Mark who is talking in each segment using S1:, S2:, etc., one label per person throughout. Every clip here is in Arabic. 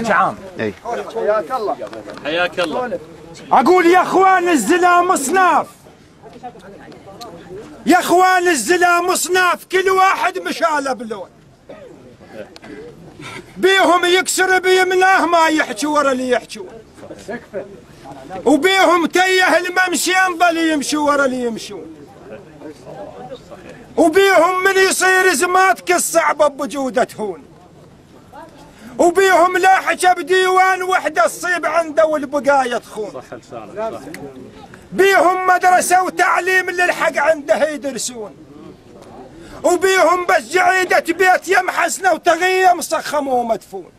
S1: عام.
S2: حياك الله.
S3: حياك الله.
S1: اقول يا اخوان الزلام اصناف، يا اخوان الزلام اصناف، كل واحد مشاله بلون، بيهم يكسر بيمناه ما يحكي ورا اللي يحكون، وبيهم تيه الممشين ظل يمشي ورا اللي يمشون، وبيهم من يصير زماتك الصعبه بوجوده هون، وبيهم لا حكى بديوان وحده تصيب عنده والبقايا تخون.
S3: صح لسانك صح.
S1: بيهم مدرسه وتعليم للحق عنده يدرسون، وبيهم بس جعيده بيت يم حسنه وتغيه مصخم ومدفون.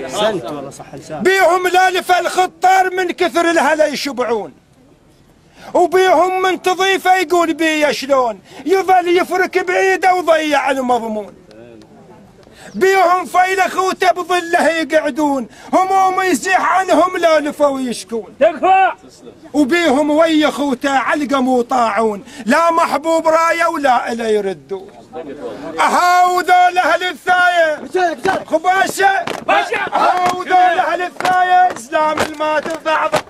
S2: احسنت والله صح لسانك.
S1: بيهم لالف الخطار من كثر الهلا يشبعون، وبيهم من تضيفه يقول بي شلون يظل يفرك بعيده وضيع المضمون. بيهم فيل خوته بظله يقعدون، هموم يزيح عنهم لالفه ويشكون.
S3: تكفى.
S1: وبيهم ويا خوته علقم وطاعون، لا محبوب رايه ولا اله يردون. اهاو ذول اهل الثايه خباشه، اهاو ذول اهل الثايه اسلام المات ضعضع